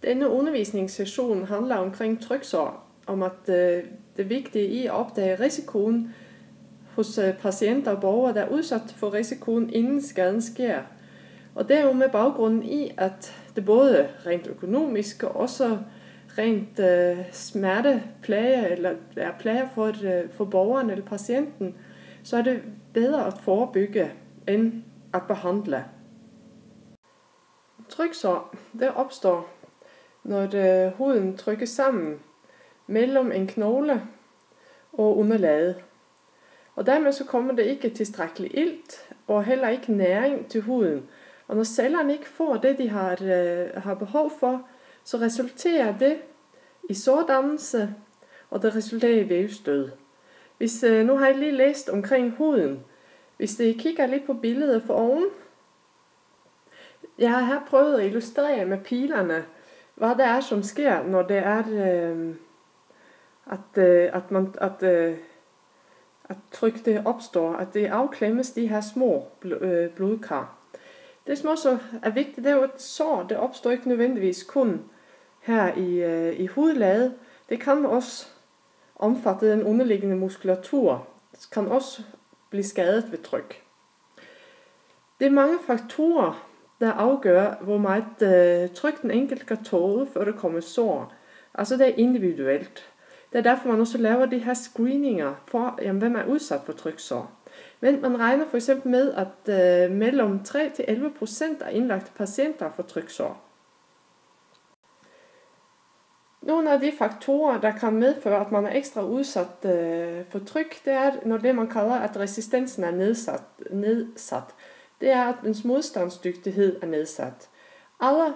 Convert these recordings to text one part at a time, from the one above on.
Denne undervisningssession handler omkring tryksår, om at det vigtige i at opdage risikoen hos patienter og borgere, der er udsat for risikoen, inden skaden sker. Og det er jo med baggrunden i, at det både rent økonomisk og også rent smerteplage, eller er plage for borgeren eller patienten, så er det bedre at forebygge end at behandle. Tryksår, det opstår, når huden trykkes sammen mellem en knogle og underlaget. Og dermed så kommer det ikke tilstrækkelig ilt og heller ikke næring til huden. Og når cellerne ikke får det, de har behov for, så resulterer det i sårdannelse, og det resulterer i vævsdød. Nu har jeg lige læst omkring huden. Hvis I kigger lidt på billedet for oven, jeg har her prøvet at illustrere med pilerne, hvad det er, som sker, når det er, at tryk det opstår, at det afklemmes de her små blodkar. Det som også er vigtigt, det er jo, at sår, det opstår ikke nødvendigvis kun her i hudlaget. Det kan også omfatte den underliggende muskulatur. Det kan også blive skadet ved tryk. Det er mange faktorer, der afgør, hvor meget tryk den enkelte kan tåle, før det kommer sår. Altså det er individuelt. Det er derfor, man også laver de her screeninger for, hvem er udsat for tryksår. Men man regner for eksempel med, at mellem 3-11% af indlagte patienter får tryksår. Nogle af de faktorer, der kan medføre, at man er ekstra udsat for tryk, det er, når det man kalder, at resistensen er nedsat. Det er, at dens modstandsdygtighed er nedsat. Alder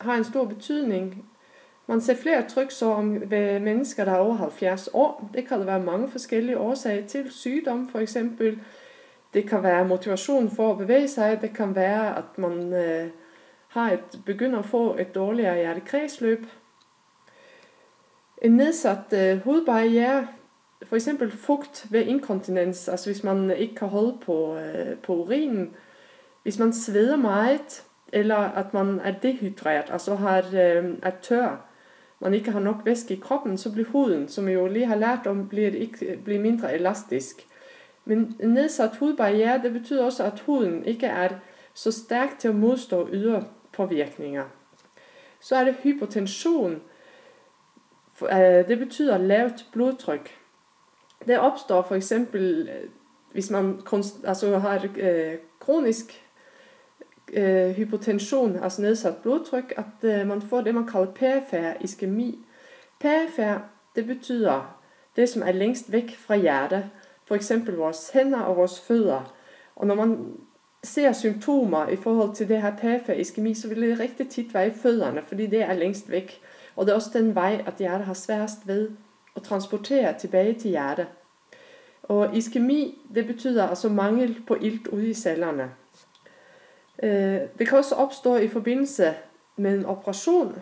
har en stor betydning. Man ser flere tryksår ved mennesker, der er over 70 år. Det kan være mange forskellige årsager til sygdom, for eksempel. Det kan være motivation for at bevæge sig. Det kan være, at man begynder at få et dårligere hjertekredsløb. En nedsat hudbarriere, for eksempel fugt ved inkontinens, altså hvis man ikke kan holde på urinen. Hvis man sveder meget, eller at man er dehydreret, altså er tør, man ikke har nok væske i kroppen, så bliver huden, som vi jo lige har lært om, bliver mindre elastisk. Men en nedsat hudbarriere, det betyder også, at huden ikke er så stærk til at modstå ydre påvirkninger. Så er det hypotension. Det betyder lavt blodtryk. Det opstår for eksempel, hvis man har kronisk hypotension, altså nedsat blodtryk, at man får det, man kalder perifer iskemi. Perifer, det betyder det, som er længst væk fra hjertet, for eksempel vores hænder og vores fødder. Og når man ser symptomer i forhold til det her perifer iskemi, så vil det rigtig tit være i fødderne, fordi det er længst væk. Og det er også den vej, at hjertet har sværest ved at transportere tilbage til hjertet. Og iskemi, det betyder altså mangel på ilt ude i cellerne. Det kan også opstå i forbindelse med en operation,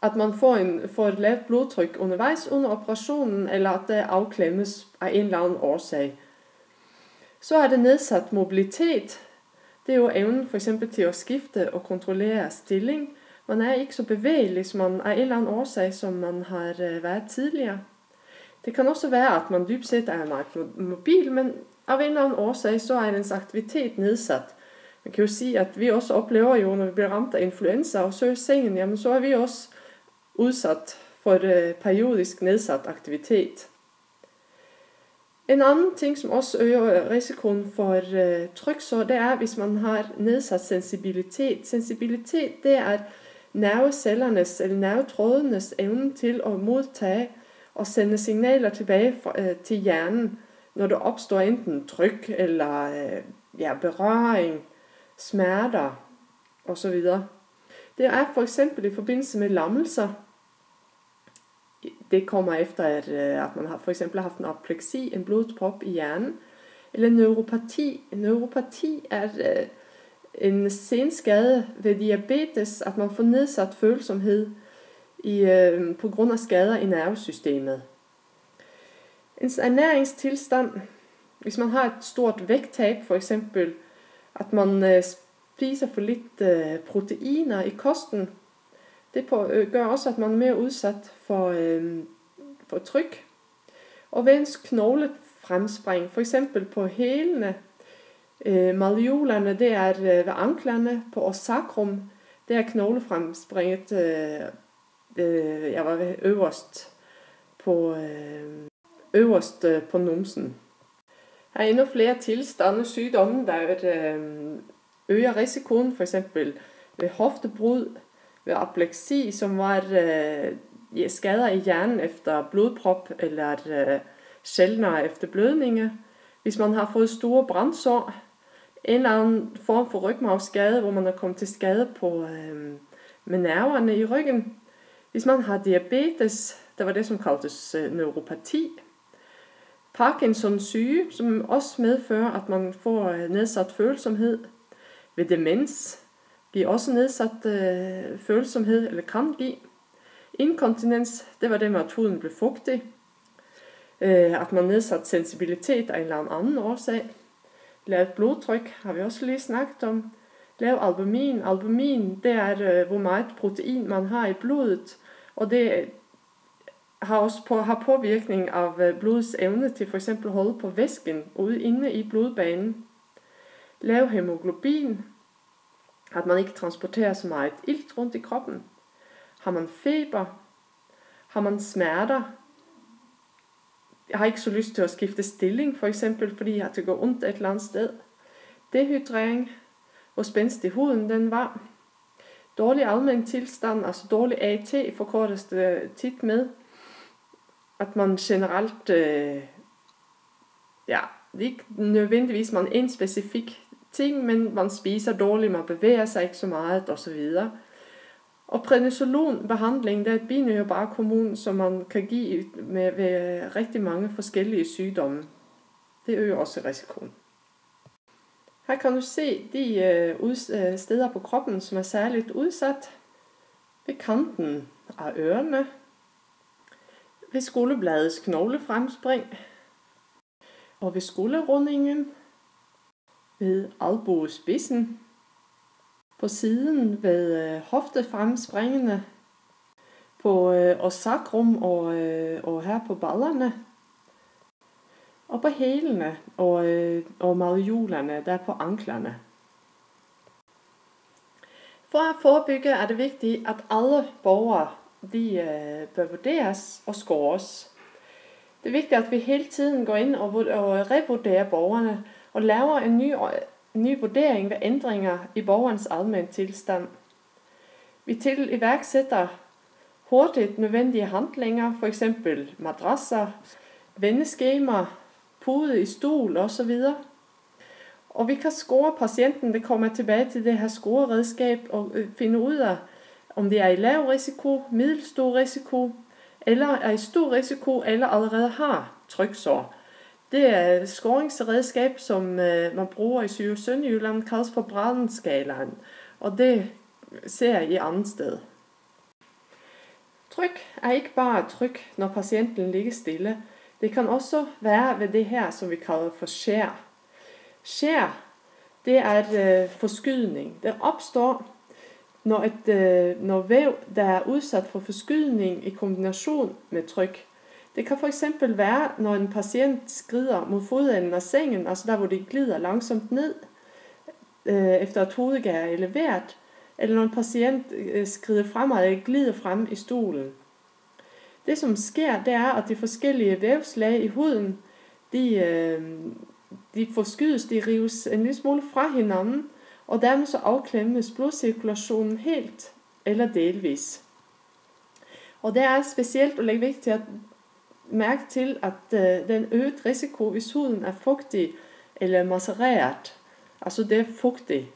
at man får et lavt blodtryk undervejs under operationen, eller at det afklemmes af en eller anden årsag. Så er det nedsat mobilitet. Det er jo evnen for eksempel til at skifte og kontrollere stilling. Man er ikke så bevægelig, som man af en eller anden årsag, som man har været tidligere. Det kan også være, at man dybt set er meget mobil, men af en eller anden årsag, så er dens aktivitet nedsat. Man kan jo sige, at vi også oplever jo, når vi bliver ramt af influenza og søger sengen, jamen så er vi også udsat for et periodisk nedsat aktivitet. En anden ting, som også øger risikoen for tryksår, det er, hvis man har nedsat sensibilitet. Sensibilitet, det er nervecellernes eller nervetrådenes evne til at modtage og sende signaler tilbage til hjernen, når der opstår enten tryk eller berøring, smerter osv. Det er for eksempel i forbindelse med lammelser. Det kommer efter, at man har for eksempel haft en apleksi, en blodprop i hjernen, eller neuropati. Neuropati er en senskade ved diabetes, at man får nedsat følsomhed på grund af skader i nervesystemet. En ernæringstilstand, hvis man har et stort vægttab, for eksempel, at man spiser for lidt proteiner i kosten, Det gør også, at man er mere udsat for tryk. Og ved en knoglefremspring, for eksempel på hælene, malleolerne, det er ved anklerne, på orsacrum, det er knoglefremspringet øverst på numsen. Her er endnu flere tilstande sygdomme, der øger risikoen, for eksempel ved hoftebrud, ved apleksi, som var skader i hjernen efter blodprop eller sjældnere efter blødninger. Hvis man har fået store brandsår, en eller anden form for rygmarvsskade, hvor man er kommet til skade med nerverne i ryggen. Hvis man har diabetes, der var det, som kaldtes neuropati. Parkinsons syge, som også medfører, at man får nedsat følsomhed. Ved demens giver også nedsat følsomhed, eller kan give. Inkontinens, det var det med, at huden blev fugtig. At man nedsat sensibilitet af en eller anden årsag. Lavt blodtryk har vi også lige snakket om. Lav albumin. Albumin, det er, hvor meget protein man har i blodet. Og det har påvirkning af blodets evne til for eksempel at holde på væsken inde i blodbanen. Lav hemoglobin, at man ikke transporterer så meget ilt rundt i kroppen. Har man feber, har man smerter, jeg har ikke så lyst til at skifte stilling, for eksempel, fordi det går ondt et eller andet sted. Dehydrering, hvor spændstig huden den var. Dårlig almen tilstand, altså dårlig AT, forkortes det tit med, at man generelt, ikke nødvendigvis man en specifik ting, men man spiser dårligt, man bevæger sig ikke så meget osv. Og prednisolonbehandling, det er et binyrbarkhormon, som man kan give ved rigtig mange forskellige sygdomme. Det øger også risikoen. Her kan du se de steder på kroppen, som er særligt udsat. Ved kanten af ørerne, ved skulderbladets knoglefremspring, og ved skulderrundingen, ved albuespidsen, på siden ved hoftefremspringene, på orsacrum og her på ballerne, og på hælene og malleolerne, der på anklerne. For at forebygge er det vigtigt, at alle borgere bør vurderes og scores. Det er vigtigt, at vi hele tiden går ind og revurderer borgerne og laver en ny vurdering ved ændringer i borgerens almen tilstand. Vi iværksætter hurtigt nødvendige handlinger, for eksempel madrasser, vendeskemaer, pude i stol osv. Og vi kan score patienten, det kommer tilbage til det her scoreredskab, og finde ud af, om det er i lav risiko, middelstor risiko, eller er i stor risiko, eller allerede har tryksår. Det er et scoringsredskab, som man bruger i Syd- og Sønderjylland, kaldes for Braden-skalaen, og det ser jeg i andet sted. Tryk er ikke bare tryk, når patienten ligger stille. Det kan også være ved det her, som vi kalder for skær. Skær, det er et forskydning. Det opstår, når væv, der er udsat for forskydning i kombination med tryk. Det kan for eksempel være, når en patient skrider mod fodenden af sengen, altså der, hvor det glider langsomt ned, efter at hovedet er eleveret, eller når en patient skrider fremad eller glider frem i stolen. Det, som sker, det er, at de forskellige vævslag i huden, de forskydes, de rives en lille smule fra hinanden, og dermed så afklemmes blodcirkulationen helt eller delvis. Og det er specielt at lægge vægt til at mærke til, at den øget risiko, hvis huden er fugtig eller macereret, altså det er fugtig,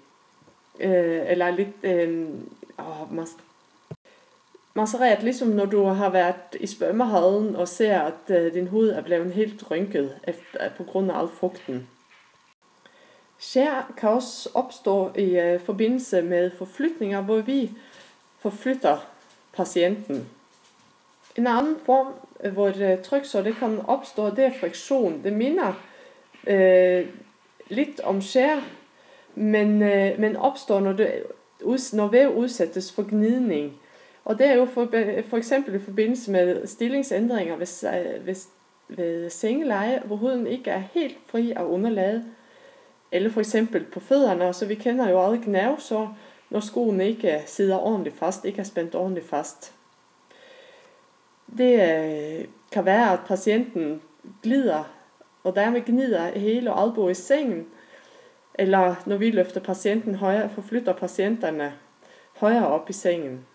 eller lidt macereret, ligesom når du har været i svømmehallen og ser, at din hud er blevet helt rynket på grund af al fugten. Skær kan også opstå i forbindelse med forflytninger, hvor vi forflytter patienten. En anden form, hvor et tryksår det kan opstå, det er friktion. Det minder lidt om skær, men opstår, når væv udsættes for gnidning. Og det er jo for eksempel i forbindelse med stillingsændringer ved sengeleje, hvor huden ikke er helt fri af underlaget, eller for eksempel på fødderne, så vi kender jo alle gnavsår, når skoene ikke sidder ordentligt fast, ikke er spændt ordentligt fast. Det kan være, at patienten glider, og dermed gnider hele albue i sengen, eller når vi løfter patienten højere, forflytter patienterne højere op i sengen.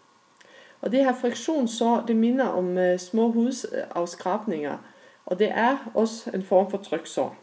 Og det her friktionssår, det minder om små hudsafskrabninger, og det er også en form for tryksår.